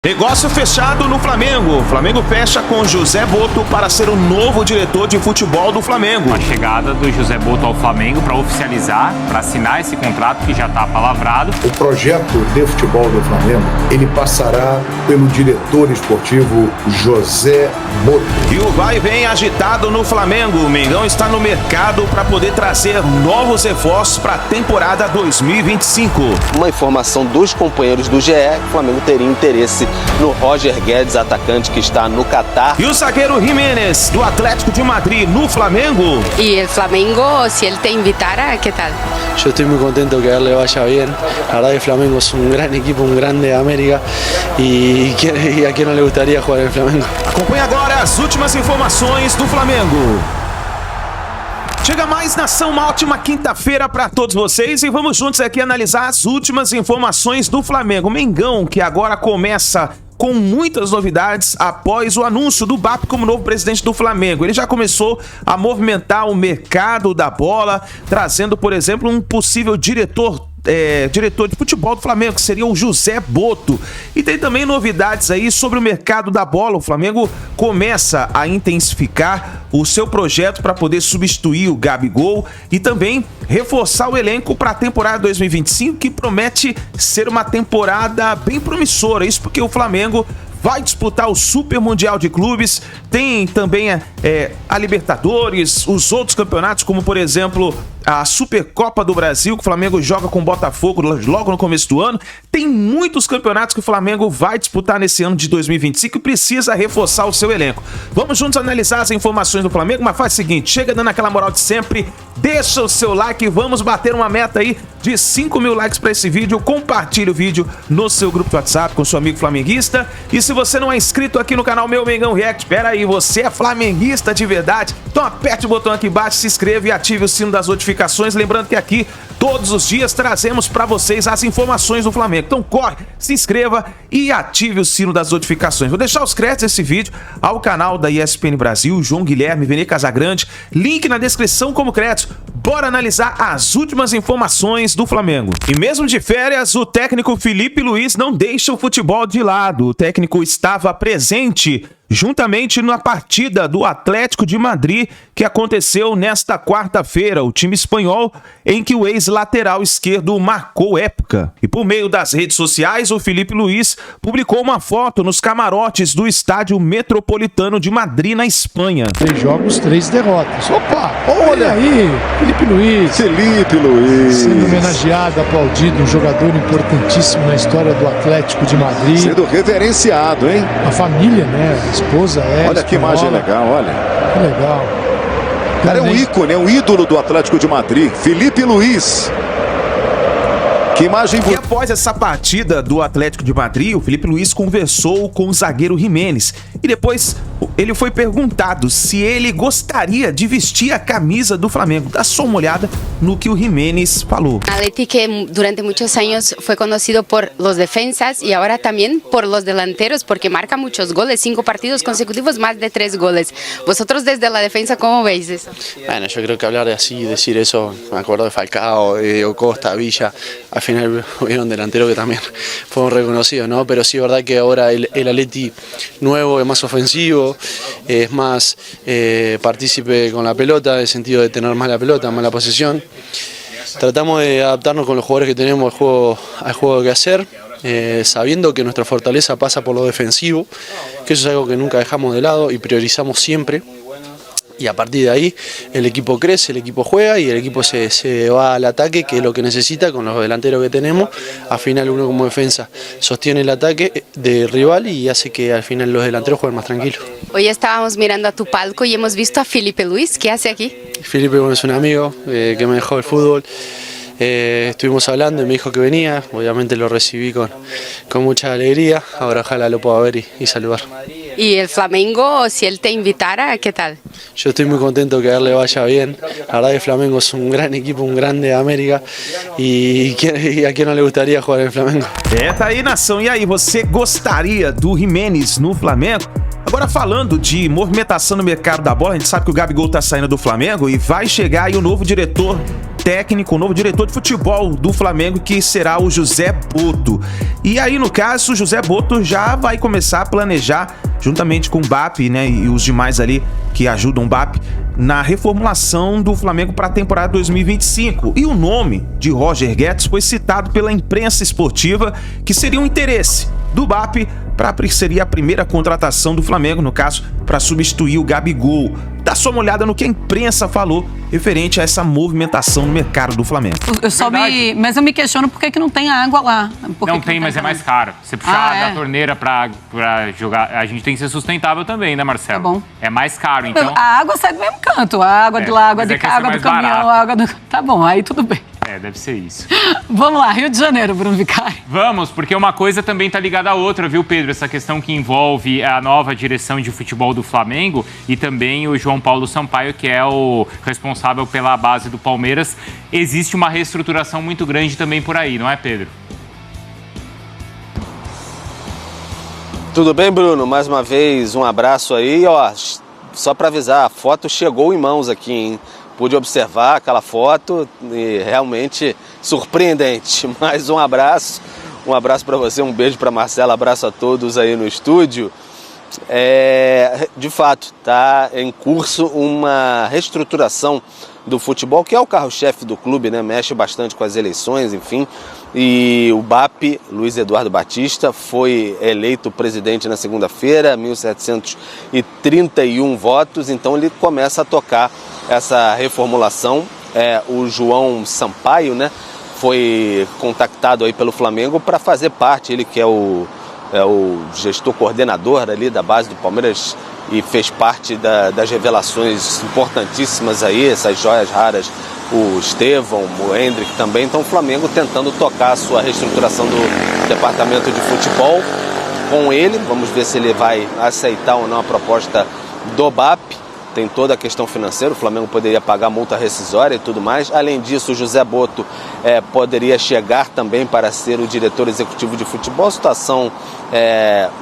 Negócio fechado no Flamengo. O Flamengo fecha com José Botto para ser o novo diretor de futebol do Flamengo. A chegada do José Botto ao Flamengo para oficializar, para assinar esse contrato que já está palavrado. O projeto de futebol do Flamengo, ele passará pelo diretor esportivo José Botto. E o vai e vem agitado no Flamengo. O Mengão está no mercado para poder trazer novos reforços para a temporada 2025. Uma informação dos companheiros do GE, o Flamengo teria interesse no Roger Guedes, atacante que está no Catar. E o zagueiro Jiménez, do Atlético de Madrid, no Flamengo. Y el Flamengo, si él te invitara, ¿qué tal? Yo estoy muy contento que a él le vaya bien. La verdad que Flamengo es un gran equipo, un grande de América. Y a quién no le gustaría jugar en el Flamengo. Acompanhe agora as últimas informações do Flamengo. Chega mais, nação, uma ótima quinta-feira para todos vocês e vamos juntos aqui analisar as últimas informações do Flamengo. Mengão, que agora começa com muitas novidades após o anúncio do BAP como novo presidente do Flamengo. Ele já começou a movimentar o mercado da bola, trazendo, por exemplo, um possível diretor de futebol do Flamengo, que seria o José Botto. E tem também novidades aí sobre o mercado da bola. O Flamengo começa a intensificar o seu projeto para poder substituir o Gabigol e também reforçar o elenco para a temporada 2025, que promete ser uma temporada bem promissora. Isso porque o Flamengo vai disputar o Super Mundial de Clubes, tem também a Libertadores, os outros campeonatos, como por exemplo a Supercopa do Brasil, que o Flamengo joga com o Botafogo logo no começo do ano. Tem muitos campeonatos que o Flamengo vai disputar nesse ano de 2025 e precisa reforçar o seu elenco. Vamos juntos analisar as informações do Flamengo, mas faz o seguinte, chega dando aquela moral de sempre, deixa o seu like e vamos bater uma meta aí de 5.000 likes para esse vídeo. Compartilhe o vídeo no seu grupo de WhatsApp com seu amigo flamenguista. E se você não é inscrito aqui no canal Meu Mengão React, espera aí, você é flamenguista de verdade? Então aperte o botão aqui embaixo, se inscreva e ative o sino das notificações. Lembrando que aqui, todos os dias, trazemos para vocês as informações do Flamengo. Então corre, se inscreva e ative o sino das notificações. Vou deixar os créditos desse vídeo ao canal da ESPN Brasil, João Guilherme, Vene Casagrande. Link na descrição como créditos. Bora analisar as últimas informações do Flamengo. E mesmo de férias, o técnico Felipe Luiz não deixa o futebol de lado. O técnico estava presente juntamente na partida do Atlético de Madrid, que aconteceu nesta quarta-feira, o time espanhol, em que o ex-lateral esquerdo marcou época. E por meio das redes sociais, o Felipe Luiz publicou uma foto nos camarotes do Estádio Metropolitano de Madrid, na Espanha. 3 jogos, 3 derrotas. Opa, olha aí, Felipe Luiz. Felipe Luiz. Sendo homenageado, aplaudido, um jogador importantíssimo na história do Atlético de Madrid. Sendo reverenciado, hein? A família, né? Esposa Olha que imagem legal, olha. Que legal. O cara é um ícone, é um ídolo do Atlético de Madrid. Felipe Luiz. Que imagem bonita. E após essa partida do Atlético de Madrid, o Felipe Luiz conversou com o zagueiro Jiménez. E depois ele foi perguntado se ele gostaria de vestir a camisa do Flamengo. Dá só uma olhada no que o Jiménez falou. Atleti que durante muchos años fue conocido por los defensas y ahora también por los delanteros porque marca muchos goles, 5 partidos consecutivos, más de 3 goles. Vosotros desde la defensa, ¿cómo veis eso? Bueno, yo creo que hablar de así, decir eso, me acuerdo de Falcao, de Diego Costa, Villa, al final hubieron delanteros que también fueron reconocidos, ¿no? Pero sí, verdad que ahora el Atleti nuevo es más ofensivo, es más partícipe con la pelota, en el sentido de tener más la pelota, más la posesión. Tratamos de adaptarnos con los jugadores que tenemos al juego que hacer, sabiendo que nuestra fortaleza pasa por lo defensivo, que eso es algo que nunca dejamos de lado y priorizamos siempre. Y a partir de ahí el equipo crece, el equipo juega y el equipo se va al ataque, que es lo que necesita con los delanteros que tenemos. Al final uno como defensa sostiene el ataque del rival y hace que al final los delanteros jueguen más tranquilos. Hoy estábamos mirando a tu palco y hemos visto a Felipe Luiz. ¿Qué hace aquí? Felipe bueno, es un amigo que me dejó el fútbol. Estuvimos hablando y me dijo que venía, obviamente lo recibí con mucha alegría, ahora ojalá lo pueda ver y saludar. Y el Flamengo, si él te invitara, ¿qué tal? Yo estoy muy contento que a él le vaya bien, la verdad que Flamengo es un gran equipo, un grande de América y a quién no le gustaría jugar en el Flamengo. Tá aí, nação, e aí, você gostaria do Jiménez no Flamengo? Agora falando de movimentação no mercado da bola, a gente sabe que o Gabigol tá saindo do Flamengo e vai chegar aí o novo diretor técnico, o novo diretor de futebol do Flamengo, que será o José Botto. E aí, no caso, o José Botto já vai começar a planejar, juntamente com o BAP, né, e os demais ali que ajudam o BAP, na reformulação do Flamengo para a temporada 2025. E o nome de Roger Guedes foi citado pela imprensa esportiva, que seria um interesse do BAP seria a primeira contratação do Flamengo, no caso, para substituir o Gabigol. Dá só uma olhada no que a imprensa falou referente a essa movimentação no mercado do Flamengo. Mas eu me questiono por que não tem água lá. Não tem, mas é mais caro. Você puxar da torneira pra jogar, a gente tem que ser sustentável também, né, Marcelo? Tá bom. É mais caro, então... A água sai do mesmo canto. A água de lá, água de cá, água do caminhão, a água do... Tá bom, aí tudo bem. Deve ser isso. Vamos lá, Rio de Janeiro, Bruno Vicari. Vamos, porque uma coisa também está ligada à outra, viu, Pedro? Essa questão que envolve a nova direção de futebol do Flamengo e também o João Paulo Sampaio, que é o responsável pela base do Palmeiras. Existe uma reestruturação muito grande também por aí, não é, Pedro? Tudo bem, Bruno? Mais uma vez, um abraço aí. Ó, só para avisar, a foto chegou em mãos aqui, hein? Pude observar aquela foto e realmente surpreendente. Mais um abraço para você, um beijo para Marcela, abraço a todos aí no estúdio. De fato, está em curso uma reestruturação do futebol, que é o carro-chefe do clube, né? Mexe bastante com as eleições, enfim. E o BAP, Luiz Eduardo Batista, foi eleito presidente na segunda-feira, 1.731 votos, então ele começa a tocar essa reformulação. O João Sampaio, né, foi contactado aí pelo Flamengo para fazer parte, ele que é o gestor coordenador ali da base do Palmeiras e fez parte das revelações importantíssimas aí, essas joias raras, o Estevão, o Hendrick também. Então o Flamengo tentando tocar a sua reestruturação do departamento de futebol com ele. Vamos ver se ele vai aceitar ou não a proposta do BAP. Tem toda a questão financeira, o Flamengo poderia pagar multa rescisória e tudo mais. Além disso, o José Botto poderia chegar também para ser o diretor executivo de futebol. A situação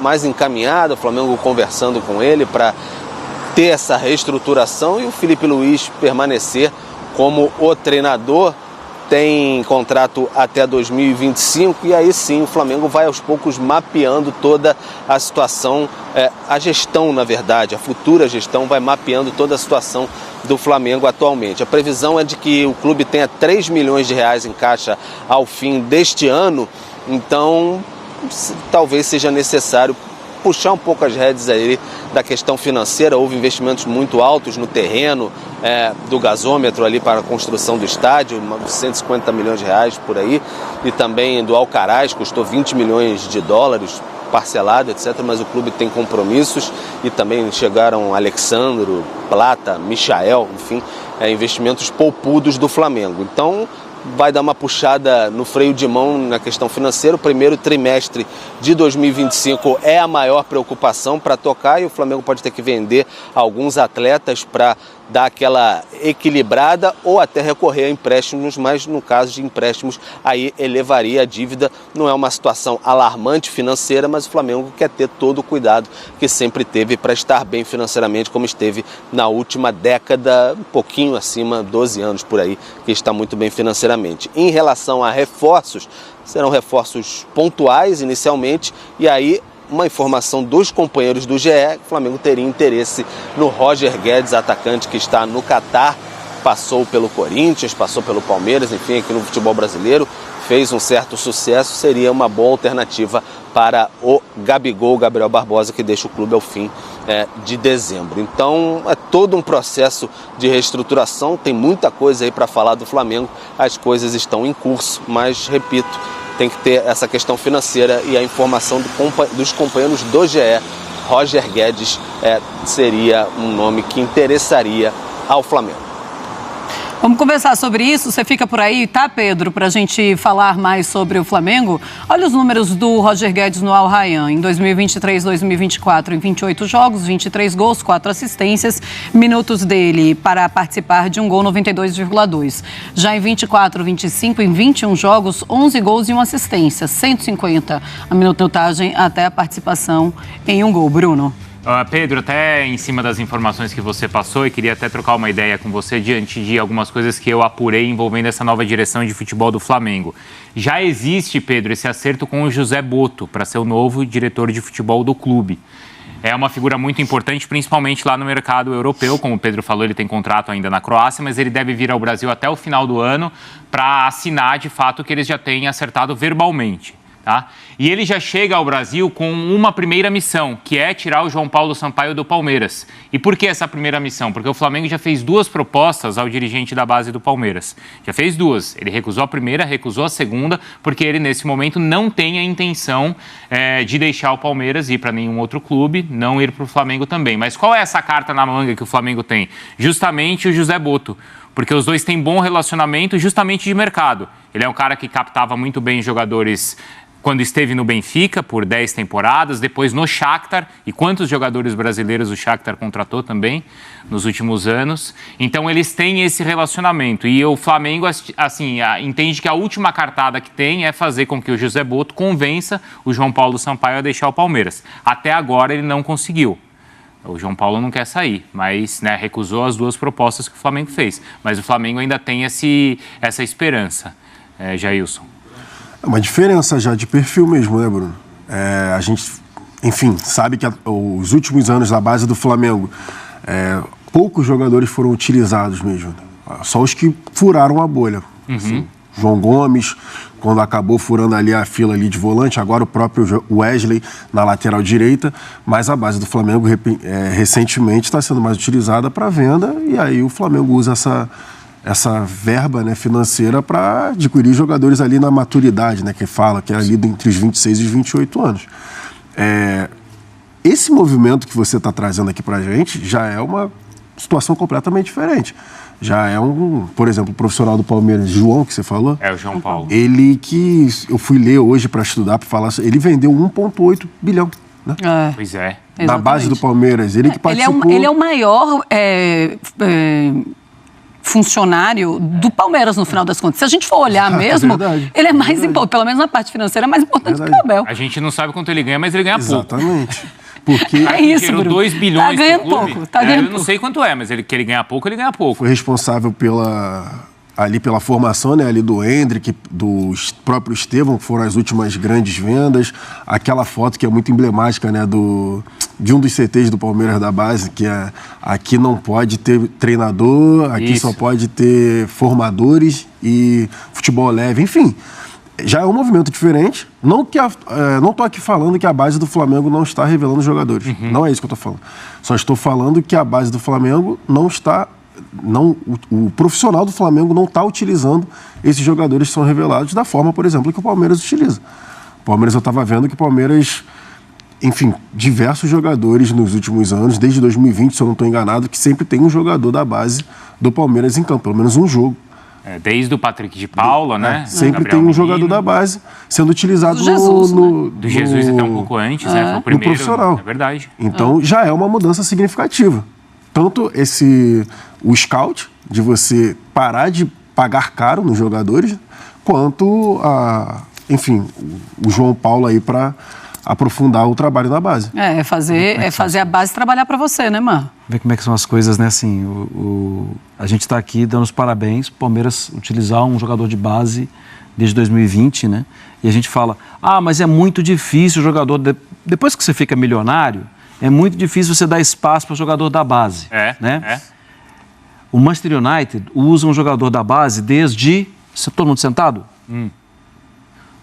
mais encaminhada, o Flamengo conversando com ele para ter essa reestruturação e o Felipe Luiz permanecer como o treinador. Tem contrato até 2025 e aí sim o Flamengo vai aos poucos mapeando toda a situação, a gestão, na verdade, a futura gestão vai mapeando toda a situação do Flamengo atualmente. A previsão é de que o clube tenha 3 milhões de reais em caixa ao fim deste ano, então talvez seja necessário puxar um pouco as rédeas aí da questão financeira. Houve investimentos muito altos no terreno do gasômetro ali para a construção do estádio, 150 milhões de reais por aí, e também do Alcaraz, custou 20 milhões de dólares parcelado, etc. Mas o clube tem compromissos e também chegaram Alexandro, Plata, Michael, enfim, investimentos poupudos do Flamengo. Então vai dar uma puxada no freio de mão na questão financeira. O primeiro trimestre de 2025 é a maior preocupação para tocar e o Flamengo pode ter que vender alguns atletas para dar aquela equilibrada ou até recorrer a empréstimos, mas no caso de empréstimos aí elevaria a dívida. Não é uma situação alarmante financeira, mas o Flamengo quer ter todo o cuidado que sempre teve para estar bem financeiramente, como esteve na última década, um pouquinho acima, 12 anos por aí, que está muito bem financeiramente. Em relação a reforços, serão reforços pontuais inicialmente, e aí uma informação dos companheiros do GE, o Flamengo teria interesse no Roger Guedes, atacante que está no Catar, passou pelo Corinthians, passou pelo Palmeiras, enfim, aqui no futebol brasileiro, fez um certo sucesso, seria uma boa alternativa para o Gabigol, Gabriel Barbosa, que deixa o clube ao fim de dezembro. Então é todo um processo de reestruturação, tem muita coisa aí para falar do Flamengo, as coisas estão em curso, mas repito, tem que ter essa questão financeira e a informação dos companheiros do GE. Roger Guedes seria um nome que interessaria ao Flamengo. Vamos conversar sobre isso, você fica por aí, tá, Pedro, para a gente falar mais sobre o Flamengo. Olha os números do Roger Guedes no Al Rayyan, em 2023, 2024, em 28 jogos, 23 gols, 4 assistências, minutos dele para participar de um gol, 92,2. Já em 24, 25, em 21 jogos, 11 gols e 1 assistência, 150 a minutagem até a participação em um gol. Bruno. Pedro, até em cima das informações que você passou, e queria até trocar uma ideia com você diante de algumas coisas que eu apurei envolvendo essa nova direção de futebol do Flamengo. Já existe, Pedro, esse acerto com o José Botto para ser o novo diretor de futebol do clube. É uma figura muito importante, principalmente lá no mercado europeu. Como o Pedro falou, ele tem contrato ainda na Croácia, mas ele deve vir ao Brasil até o final do ano para assinar, de fato, o que eles já têm acertado verbalmente. Tá? E ele já chega ao Brasil com uma primeira missão, que é tirar o João Paulo Sampaio do Palmeiras. E por que essa primeira missão? Porque o Flamengo já fez 2 propostas ao dirigente da base do Palmeiras. Já fez 2. Ele recusou a primeira, recusou a segunda, porque ele, nesse momento, não tem a intenção de deixar o Palmeiras ir para nenhum outro clube, não ir para o Flamengo também. Mas qual é essa carta na manga que o Flamengo tem? Justamente o José Botto. Porque os dois têm bom relacionamento justamente de mercado. Ele é um cara que captava muito bem jogadores quando esteve no Benfica por 10 temporadas, depois no Shakhtar, e quantos jogadores brasileiros o Shakhtar contratou também nos últimos anos. Então eles têm esse relacionamento e o Flamengo assim, entende que a última cartada que tem é fazer com que o José Botto convença o João Paulo Sampaio a deixar o Palmeiras. Até agora ele não conseguiu. O João Paulo não quer sair, mas recusou as 2 propostas que o Flamengo fez. Mas o Flamengo ainda tem essa esperança, Jailson. É uma diferença já de perfil mesmo, né, Bruno? A gente, enfim, sabe que os últimos anos da base do Flamengo, poucos jogadores foram utilizados mesmo. Só os que furaram a bolha. Uhum. Assim, João Gomes, quando acabou furando ali a fila ali de volante, agora o próprio Wesley na lateral direita, mas a base do Flamengo recentemente está sendo mais utilizada para venda e aí o Flamengo usa essa verba, né, financeira para adquirir jogadores ali na maturidade, né, que fala, que é ali entre os 26 e os 28 anos. Esse movimento que você está trazendo aqui para a gente já é uma situação completamente diferente. Já é por exemplo, o profissional do Palmeiras, João, que você falou. É o João Paulo. Ele que eu fui ler hoje para estudar, para falar, ele vendeu 1,8 bilhão. Né? Pois é. Na base do Palmeiras. Ele que participou... Ele é o maior funcionário do Palmeiras, no final das contas. Se a gente for olhar mesmo, ele é mais importante, pelo menos na parte financeira, é mais importante que o Abel. A gente não sabe quanto ele ganha, mas ele ganha pouco. Exatamente. Porque isso, gerou 2 bilhões tá ganhando pouco. Eu não sei quanto é, mas que ele ganha pouco, ele ganha pouco. Foi responsável pela formação, né, ali do Hendrick, do próprio Estevão, que foram as últimas grandes vendas. Aquela foto que é muito emblemática, né, de um dos CTs do Palmeiras da base, que é: aqui não pode ter treinador, aqui só pode ter formadores e futebol leve, enfim. Já é um movimento diferente. Não estou aqui falando que a base do Flamengo não está revelando jogadores. Uhum. Não é isso que eu estou falando. Só estou falando que a base do Flamengo não está... o profissional do Flamengo não está utilizando esses jogadores que são revelados da forma, por exemplo, que o Palmeiras utiliza. O Palmeiras, eu estava vendo que o Palmeiras... Enfim, diversos jogadores nos últimos anos, desde 2020, se eu não estou enganado, que sempre tem um jogador da base do Palmeiras em campo, pelo menos um jogo. Desde o Patrick de Paula, né? Sempre Gabriel tem um jogador da base sendo utilizado do Jesus até um pouco antes, né? Foi o primeiro, no profissional. É verdade. Então já é uma mudança significativa. Tanto o scout, de você parar de pagar caro nos jogadores, quanto o João Paulo aí para aprofundar o trabalho na base. Fazer a base trabalhar para você, né, Mar? Ver como é que são as coisas, né, assim, a gente está aqui dando os parabéns, o Palmeiras utilizar um jogador de base desde 2020, né, e a gente fala, mas é muito difícil o jogador, depois que você fica milionário, é muito difícil você dar espaço para o jogador da base, né? O Manchester United usa um jogador da base desde, todo mundo sentado?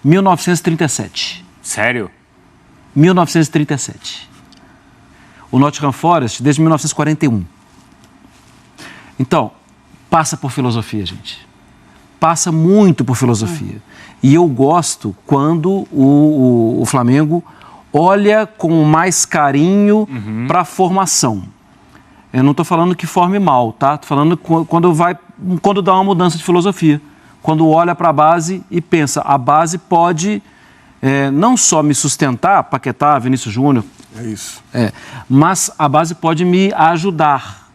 1937. Sério? 1937. O Nottingham Forest desde 1941. Então, passa por filosofia, gente. Passa muito por filosofia. E eu gosto quando o Flamengo olha com mais carinho para a formação. Eu não estou falando que forme mal, tá? Estou falando quando dá uma mudança de filosofia. Quando olha para a base e pensa, a base pode... não só me sustentar, Paquetá, Vinícius Júnior, mas a base pode me ajudar.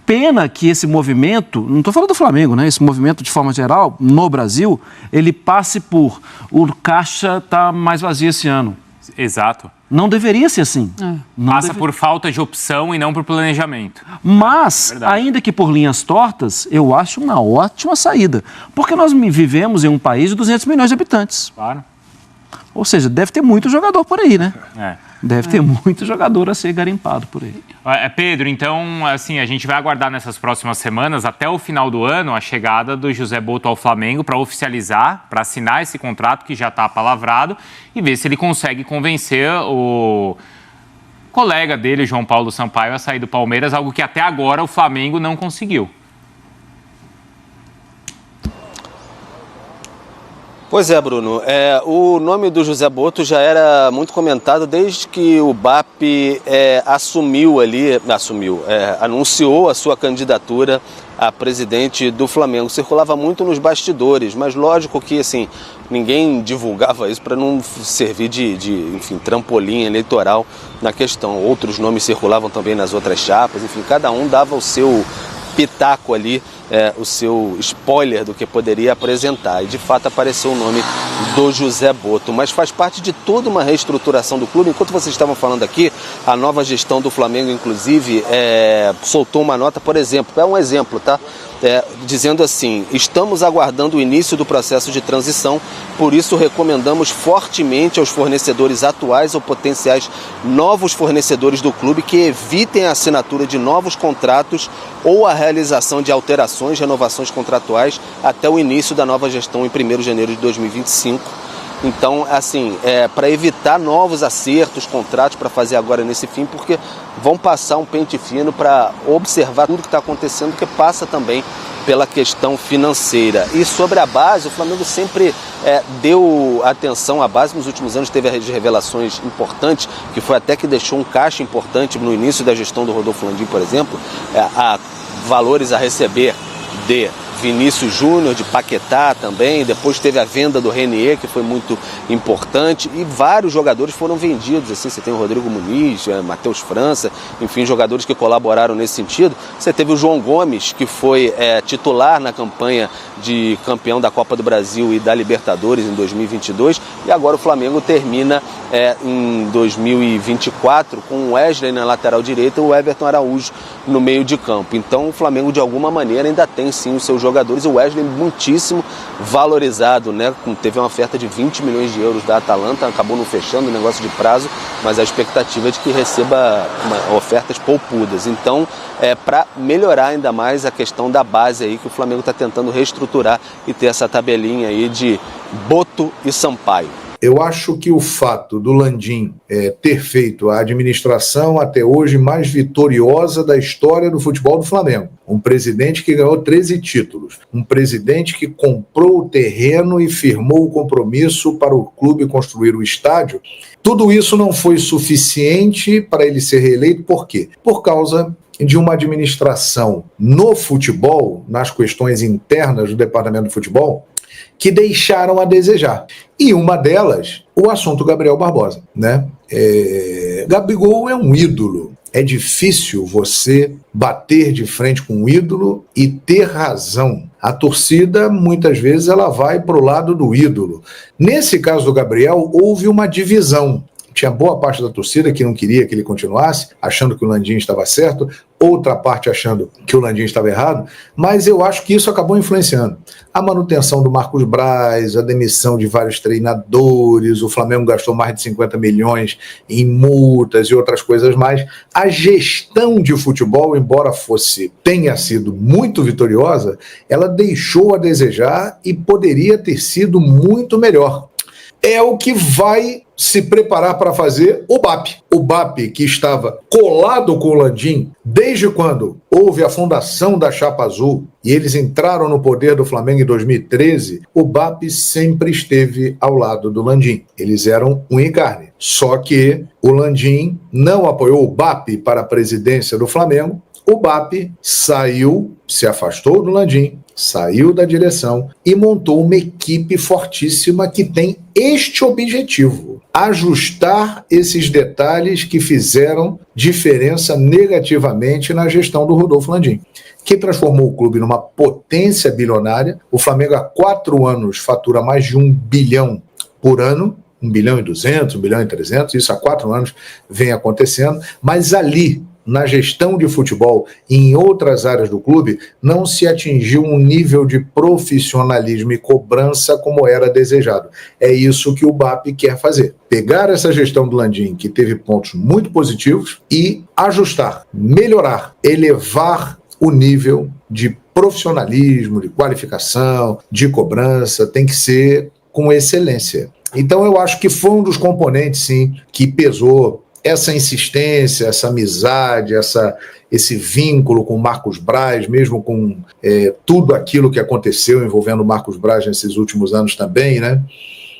Pena que esse movimento, não estou falando do Flamengo, né? Esse movimento de forma geral, no Brasil, ele passe por o caixa está mais vazio esse ano. Exato. Não deveria ser assim. Passa por falta de opção e não por planejamento. Mas, ainda que por linhas tortas, eu acho uma ótima saída. Porque nós vivemos em um país de 200 milhões de habitantes. Claro. Ou seja, deve ter muito jogador por aí, né? Deve ter É. muito jogador a ser garimpado por aí. Pedro, então, assim, a gente vai aguardar nessas próximas semanas, até o final do ano, a chegada do José Botto ao Flamengo para oficializar, para assinar esse contrato que já está apalavrado e ver se ele consegue convencer o colega dele, João Paulo Sampaio, a sair do Palmeiras, algo que até agora o Flamengo não conseguiu. Pois é, Bruno. O nome do José Botto já era muito comentado desde que o BAP anunciou a sua candidatura a presidente do Flamengo. Circulava muito nos bastidores, mas lógico que assim, ninguém divulgava isso para não servir de trampolim eleitoral na questão. Outros nomes circulavam também nas outras chapas, enfim, cada um dava o seu pitaco ali, o seu spoiler do que poderia apresentar. E de fato apareceu o nome do José Botto, mas faz parte de toda uma reestruturação do clube. Enquanto vocês estavam falando aqui, a nova gestão do Flamengo, inclusive, soltou uma nota, por exemplo, é um exemplo, tá? Dizendo assim: estamos aguardando o início do processo de transição, por isso recomendamos fortemente aos fornecedores atuais ou potenciais novos fornecedores do clube que evitem a assinatura de novos contratos ou a realização de alterações, renovações contratuais até o início da nova gestão em 1º de janeiro de 2025. Então, assim, para evitar novos acertos, contratos para fazer agora nesse fim, porque vão passar um pente fino para observar tudo que está acontecendo, que passa também pela questão financeira. E sobre a base, o Flamengo sempre deu atenção à base. Nos últimos anos teve revelações importantes, que foi até que deixou um caixa importante no início da gestão do Rodolfo Landim, por exemplo, a valores a receber de Vinícius Júnior, de Paquetá também, depois teve a venda do Renier, que foi muito importante, e vários jogadores foram vendidos, assim, você tem o Rodrigo Muniz, Matheus França, enfim, jogadores que colaboraram nesse sentido. Você teve o João Gomes, que foi titular na campanha de campeão da Copa do Brasil e da Libertadores em 2022, e agora o Flamengo termina em 2024 com o Wesley na lateral direita e o Everton Araújo no meio de campo. Então o Flamengo de alguma maneira ainda tem sim os seus jogadores. O Wesley muitíssimo valorizado, né? Teve uma oferta de 20 milhões de euros da Atalanta, acabou não fechando o negócio de prazo, mas a expectativa é de que receba ofertas poupudas. Então, para melhorar ainda mais a questão da base aí, que o Flamengo está tentando reestruturar e ter essa tabelinha aí de Botto e Sampaio. Eu acho que o fato do Landim ter feito a administração até hoje mais vitoriosa da história do futebol do Flamengo, um presidente que ganhou 13 títulos, um presidente que comprou o terreno e firmou o compromisso para o clube construir o estádio, tudo isso não foi suficiente para ele ser reeleito. Por quê? Por causa de uma administração no futebol, nas questões internas do departamento de futebol, que deixaram a desejar. E uma delas, o assunto Gabriel Barbosa, né? Gabigol é um ídolo. É difícil você bater de frente com um ídolo e ter razão. A torcida, muitas vezes, ela vai para o lado do ídolo. Nesse caso do Gabriel, houve uma divisão. Tinha boa parte da torcida que não queria que ele continuasse, achando que o Landim estava certo, outra parte achando que o Landim estava errado, mas eu acho que isso acabou influenciando. A manutenção do Marcos Braz, a demissão de vários treinadores, o Flamengo gastou mais de 50 milhões em multas e outras coisas mais. A gestão de futebol, embora tenha sido muito vitoriosa, ela deixou a desejar e poderia ter sido muito melhor. É o que vai se preparar para fazer o BAP. O BAP, que estava colado com o Landim desde quando houve a fundação da Chapa Azul e eles entraram no poder do Flamengo em 2013, o BAP sempre esteve ao lado do Landim. Eles eram unha e carne. Só que o Landim não apoiou o BAP para a presidência do Flamengo. O BAP saiu, se afastou do Landim, saiu da direção e montou uma equipe fortíssima que tem este objetivo: ajustar esses detalhes que fizeram diferença negativamente na gestão do Rodolfo Landim, que transformou o clube numa potência bilionária. O Flamengo há 4 anos fatura mais de 1 bilhão por ano, 1 bilhão e 200, 1 bilhão e 300, isso há 4 anos vem acontecendo, mas ali, na gestão de futebol e em outras áreas do clube, não se atingiu um nível de profissionalismo e cobrança como era desejado. É isso que o BAP quer fazer. Pegar essa gestão do Landim, que teve pontos muito positivos, e ajustar, melhorar, elevar o nível de profissionalismo, de qualificação, de cobrança, tem que ser com excelência. Então eu acho que foi um dos componentes, sim, que pesou essa insistência, essa amizade, esse vínculo com o Marcos Braz, mesmo com tudo aquilo que aconteceu envolvendo o Marcos Braz nesses últimos anos também, né?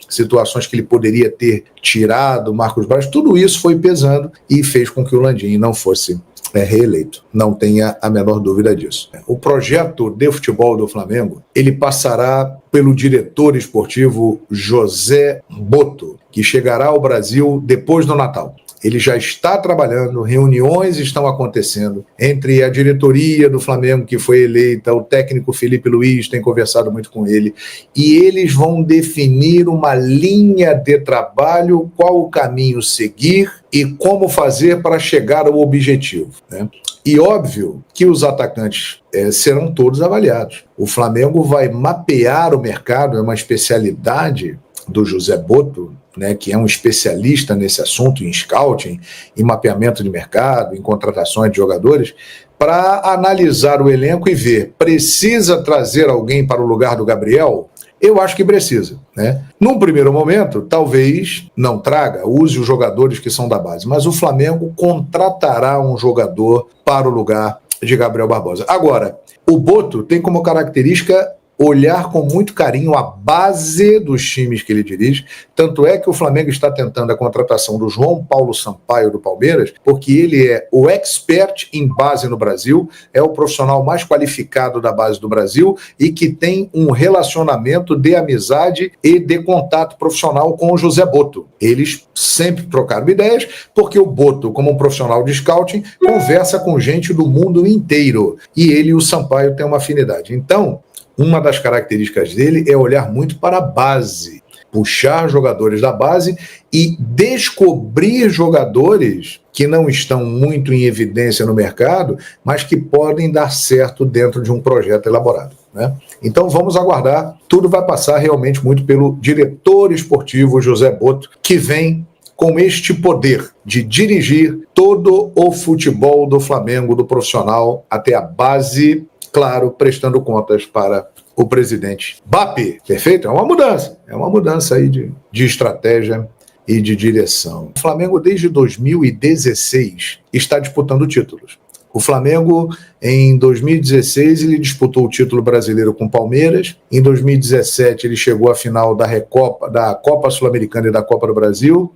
Situações que ele poderia ter tirado o Marcos Braz, tudo isso foi pesando e fez com que o Landim não fosse reeleito. Não tenha a menor dúvida disso. O projeto de futebol do Flamengo, ele passará pelo diretor esportivo José Boto, que chegará ao Brasil depois do Natal. Ele já está trabalhando, reuniões estão acontecendo entre a diretoria do Flamengo, que foi eleita, o técnico Felipe Luiz tem conversado muito com ele, e eles vão definir uma linha de trabalho, qual o caminho seguir e como fazer para chegar ao objetivo, né? E óbvio que os atacantes serão todos avaliados. O Flamengo vai mapear o mercado, é uma especialidade do José Boto, né, que é um especialista nesse assunto, em scouting, em mapeamento de mercado, em contratações de jogadores, para analisar o elenco e ver, precisa trazer alguém para o lugar do Gabriel? Eu acho que precisa, né? Num primeiro momento, talvez não traga, use os jogadores que são da base, mas o Flamengo contratará um jogador para o lugar de Gabriel Barbosa. Agora, o Boto tem como característica olhar com muito carinho a base dos times que ele dirige, tanto é que o Flamengo está tentando a contratação do João Paulo Sampaio do Palmeiras, porque ele é o expert em base no Brasil, é o profissional mais qualificado da base do Brasil e que tem um relacionamento de amizade e de contato profissional com o José Boto. Eles sempre trocaram ideias, porque o Boto, como um profissional de scouting, conversa com gente do mundo inteiro, e ele e o Sampaio têm uma afinidade. Então, uma das características dele é olhar muito para a base, puxar jogadores da base e descobrir jogadores que não estão muito em evidência no mercado, mas que podem dar certo dentro de um projeto elaborado, né? Então vamos aguardar, tudo vai passar realmente muito pelo diretor esportivo José Boto, que vem com este poder de dirigir todo o futebol do Flamengo, do profissional até a base, claro, prestando contas para o presidente BAP. Perfeito? É uma mudança aí de estratégia e de direção. O Flamengo, desde 2016, está disputando títulos. O Flamengo, em 2016, ele disputou o título brasileiro com o Palmeiras. Em 2017, ele chegou à final da Copa Sul-Americana e da Copa do Brasil.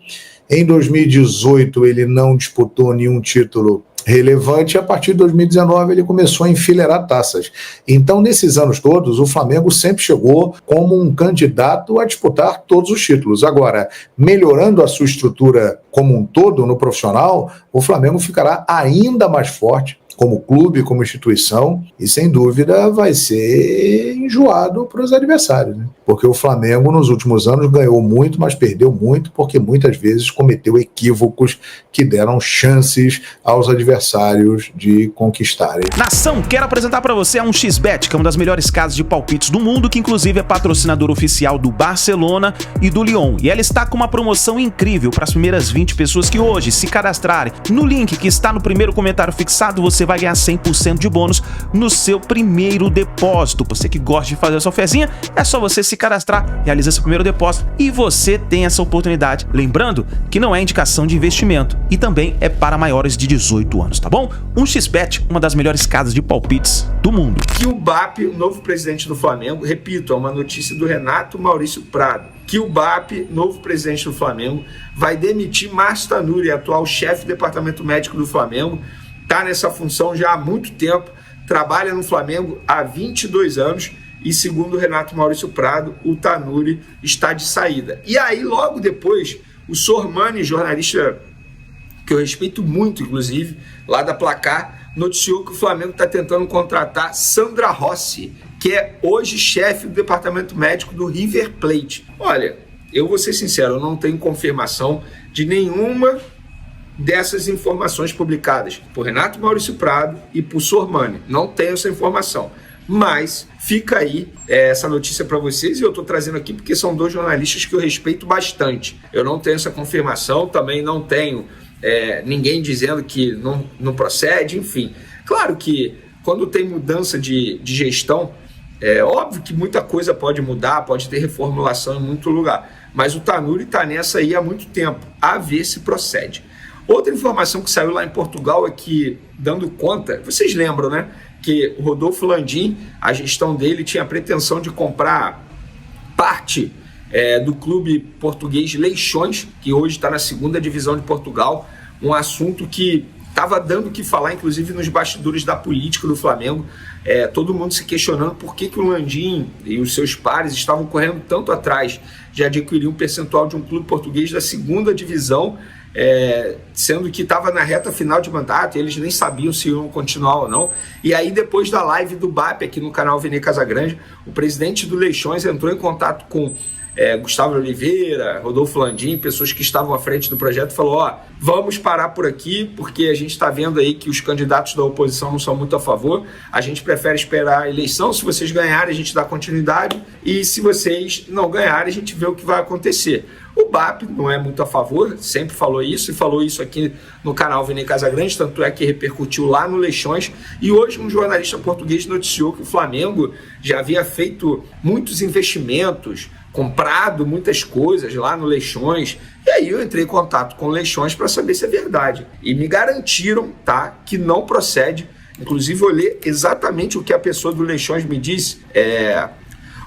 Em 2018, ele não disputou nenhum título relevante, e a partir de 2019 ele começou a enfileirar taças. Então, nesses anos todos, o Flamengo sempre chegou como um candidato a disputar todos os títulos. Agora, melhorando a sua estrutura como um todo no profissional, o Flamengo ficará ainda mais forte como clube, como instituição, e sem dúvida vai ser enjoado para os adversários, né? Porque o Flamengo nos últimos anos ganhou muito, mas perdeu muito, porque muitas vezes cometeu equívocos que deram chances aos adversários de conquistarem. Nação, quero apresentar para você a 1xBet, que é uma das melhores casas de palpites do mundo, que inclusive é patrocinador oficial do Barcelona e do Lyon. E ela está com uma promoção incrível para as primeiras 20 pessoas que hoje se cadastrarem. No link que está no primeiro comentário fixado, você vai ganhar 100% de bônus no seu primeiro depósito. Você que gosta de fazer a sua fezinha, é só você se cadastrar, realiza seu primeiro depósito e você tem essa oportunidade. Lembrando que não é indicação de investimento e também é para maiores de 18 anos, tá bom? 1xBet, uma das melhores casas de palpites do mundo. Que o BAP, o novo presidente do Flamengo, repito, é uma notícia do Renato Maurício Prado, que o BAP, novo presidente do Flamengo, vai demitir Márcio Tanuri, atual chefe do departamento médico do Flamengo. Está nessa função já há muito tempo, trabalha no Flamengo há 22 anos e, segundo o Renato Maurício Prado, o Tanuri está de saída. E aí, logo depois, o Sormani, jornalista que eu respeito muito, inclusive, lá da Placar, noticiou que o Flamengo está tentando contratar Sandra Rossi, que é hoje chefe do departamento médico do River Plate. Olha, eu vou ser sincero, eu não tenho confirmação de nenhuma dessas informações publicadas por Renato Maurício Prado e por Sormani. Não tenho essa informação. Mas fica aí essa notícia para vocês, e eu estou trazendo aqui porque são dois jornalistas que eu respeito bastante. Eu não tenho essa confirmação, também não tenho ninguém dizendo que não procede, enfim. Claro que quando tem mudança de gestão, é óbvio que muita coisa pode mudar, pode ter reformulação em muito lugar, mas o Tanuri está nessa aí há muito tempo, a ver se procede. Outra informação que saiu lá em Portugal é que, dando conta, vocês lembram, né, que o Rodolfo Landim, a gestão dele tinha a pretensão de comprar parte do clube português Leixões, que hoje está na 2ª divisão de Portugal, um assunto que estava dando o que falar, inclusive nos bastidores da política do Flamengo, todo mundo se questionando por que o Landim e os seus pares estavam correndo tanto atrás de adquirir um percentual de um clube português da 2ª divisão, sendo que estava na reta final de mandato, e eles nem sabiam se iam continuar ou não. E aí, depois da live do BAP aqui no canal Vene Casagrande, o presidente do Leixões entrou em contato com Gustavo Oliveira, Rodolfo Landim, pessoas que estavam à frente do projeto, falou: vamos parar por aqui, porque a gente está vendo aí que os candidatos da oposição não são muito a favor, a gente prefere esperar a eleição, se vocês ganharem a gente dá continuidade, e se vocês não ganharem a gente vê o que vai acontecer. O BAP não é muito a favor, sempre falou isso, e falou isso aqui no canal Vene Casagrande, tanto é que repercutiu lá no Leixões, e hoje um jornalista português noticiou que o Flamengo já havia feito muitos investimentos, comprado muitas coisas lá no Leixões, e aí eu entrei em contato com o Leixões para saber se é verdade, e me garantiram, tá, que não procede. Inclusive eu li exatamente o que a pessoa do Leixões me disse,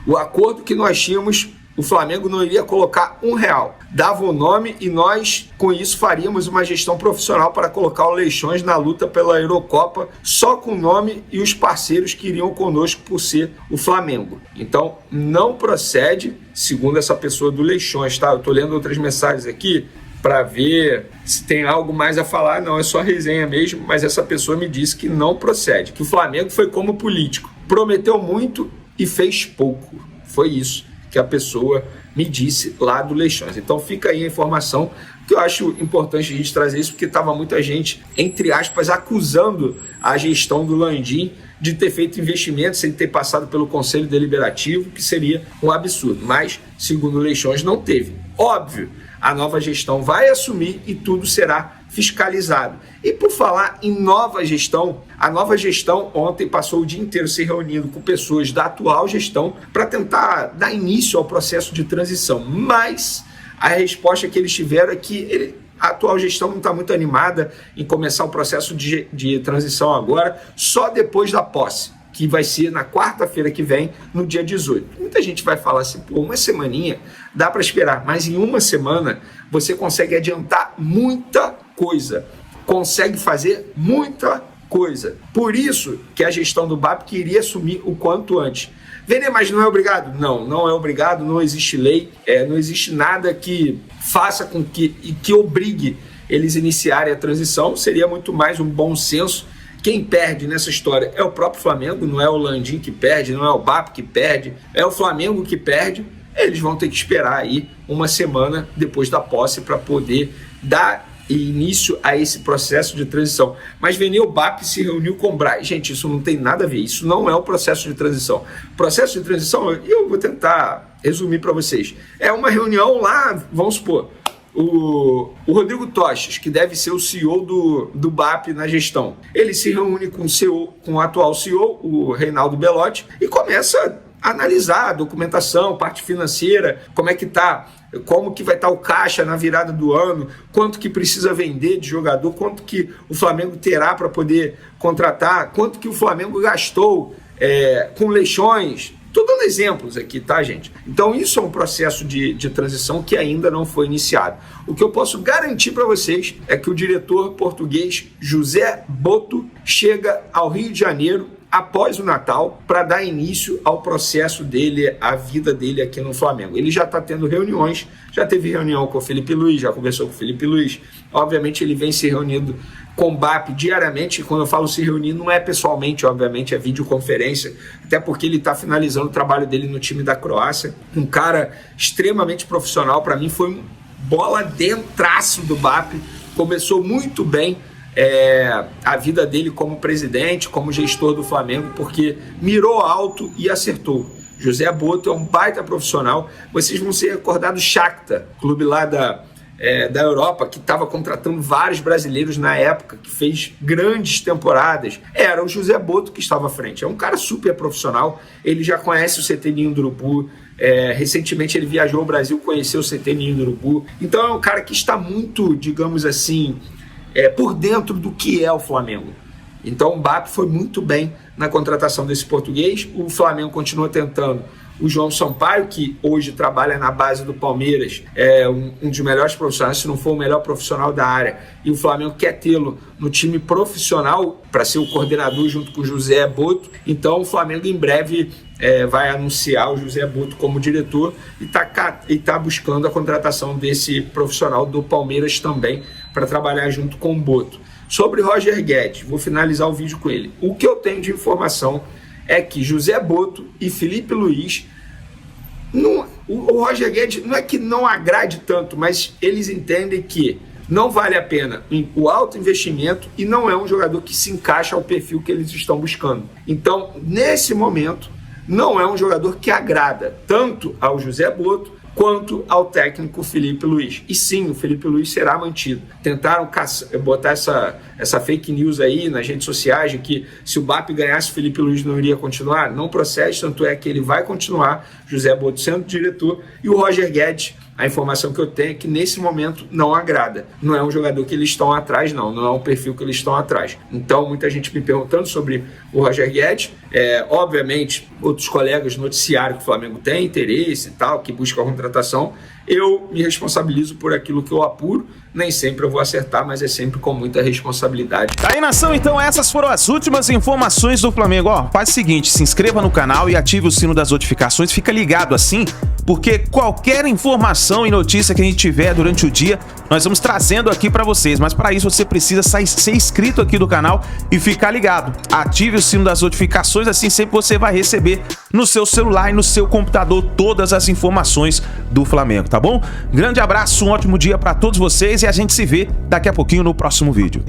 o acordo que nós tínhamos, o Flamengo não iria colocar R$1, dava o nome e nós, com isso, faríamos uma gestão profissional para colocar o Leixões na luta pela Eurocopa, só com o nome e os parceiros que iriam conosco por ser o Flamengo. Então, não procede, segundo essa pessoa do Leixões, tá? Eu estou lendo outras mensagens aqui para ver se tem algo mais a falar. Não, é só resenha mesmo, mas essa pessoa me disse que não procede, que o Flamengo foi como político, prometeu muito e fez pouco. Foi isso que a pessoa me disse lá do Leixões. Então fica aí a informação, que eu acho importante a gente trazer isso, porque estava muita gente, entre aspas, acusando a gestão do Landim de ter feito investimentos sem ter passado pelo Conselho Deliberativo, que seria um absurdo. Mas, segundo o Leixões, não teve. Óbvio, a nova gestão vai assumir e tudo será fiscalizado. E por falar em nova gestão, a nova gestão ontem passou o dia inteiro se reunindo com pessoas da atual gestão para tentar dar início ao processo de transição. Mas a resposta que eles tiveram é que a atual gestão não está muito animada em começar o processo de transição agora, só depois da posse, que vai ser na quarta-feira que vem, no dia 18. Muita gente vai falar assim, pô, uma semaninha dá para esperar, mas em uma semana você consegue adiantar muita coisa, consegue fazer muita coisa. Por isso que a gestão do BAP queria assumir o quanto antes. Vene, mas não é obrigado? Não é obrigado, não existe lei, não existe nada que faça com que obrigue eles iniciarem a transição, seria muito mais um bom senso. Quem perde nessa história é o próprio Flamengo, não é o Landim que perde, não é o BAP que perde, é o Flamengo que perde. Eles vão ter que esperar aí uma semana depois da posse para poder dar início a esse processo de transição. Mas Vene, o BAP se reuniu com o Braz. Gente, isso não tem nada a ver, isso não é o processo de transição. Processo de transição, eu vou tentar resumir para vocês. É uma reunião lá, vamos supor, o Rodrigo Toches, que deve ser o CEO do BAP na gestão, ele se reúne com o atual CEO, o Reinaldo Belotti, e começa a analisar a documentação, parte financeira, como é que tá, como que vai estar o caixa na virada do ano, quanto que precisa vender de jogador, quanto que o Flamengo terá para poder contratar, quanto que o Flamengo gastou com Leixões. Estou dando exemplos aqui, tá, gente? Então isso é um processo de transição que ainda não foi iniciado. O que eu posso garantir para vocês é que o diretor português José Boto chega ao Rio de Janeiro após o Natal para dar início ao processo dele, à vida dele aqui no Flamengo. Ele já está tendo reuniões, já teve reunião com o Felipe Luiz, já conversou com o Felipe Luiz. Obviamente ele vem se reunindo com o BAP diariamente. Quando eu falo se reunir, não é pessoalmente, obviamente, é videoconferência, até porque ele está finalizando o trabalho dele no time da Croácia. Um cara extremamente profissional, para mim foi um bola dentraço do BAP, começou muito bem a vida dele como presidente, como gestor do Flamengo, porque mirou alto e acertou. José Boto é um baita profissional. Vocês vão se recordar do Shakhtar, clube lá da Europa, que estava contratando vários brasileiros na época, que fez grandes temporadas. Era o José Boto que estava à frente. É um cara super profissional, ele já conhece o CT Ninho do Urubu. Recentemente ele viajou ao Brasil, conheceu o CT Ninho do Urubu. Então é um cara que está muito, digamos assim, por dentro do que é o Flamengo. Então o BAP foi muito bem na contratação desse português. O Flamengo continua tentando o João Sampaio, que hoje trabalha na base do Palmeiras, é um dos melhores profissionais, se não for o melhor profissional da área, e o Flamengo quer tê-lo no time profissional para ser o coordenador junto com o José Boto. Então o Flamengo em breve vai anunciar o José Boto como diretor e tá buscando a contratação desse profissional do Palmeiras também para trabalhar junto com o Boto. Sobre Roger Guedes, vou finalizar o vídeo com ele. O que eu tenho de informação é que José Boto e Felipe Luiz, o Roger Guedes não é que não agrade tanto, mas eles entendem que não vale a pena o alto investimento e não é um jogador que se encaixa ao perfil que eles estão buscando. Então, nesse momento, não é um jogador que agrada tanto ao José Boto quanto ao técnico Felipe Luiz. E sim, o Felipe Luiz será mantido. Tentaram botar essa fake news aí nas redes sociais de que se o BAP ganhasse, o Felipe Luiz não iria continuar. Não procede, tanto é que ele vai continuar, José Boto sendo diretor, e o Roger Guedes, a informação que eu tenho é que nesse momento não agrada. Não é um jogador que eles estão atrás, não é um perfil que eles estão atrás. Então, muita gente me perguntando sobre o Roger Guedes. Obviamente, outros colegas do noticiário que o Flamengo tem interesse e tal, que buscam a contratação. Eu me responsabilizo por aquilo que eu apuro. Nem sempre eu vou acertar, mas é sempre com muita responsabilidade. Tá aí, nação, então essas foram as últimas informações do Flamengo. Faz o seguinte, se inscreva no canal e ative o sino das notificações, fica ligado assim, porque qualquer informação e notícia que a gente tiver durante o dia, nós vamos trazendo aqui pra vocês. Mas para isso você precisa ser inscrito aqui do canal e ficar ligado. Ative o sino das notificações, assim sempre você vai receber no seu celular e no seu computador todas as informações do Flamengo, tá bom? Grande abraço, um ótimo dia pra todos vocês e a gente se vê daqui a pouquinho no próximo vídeo.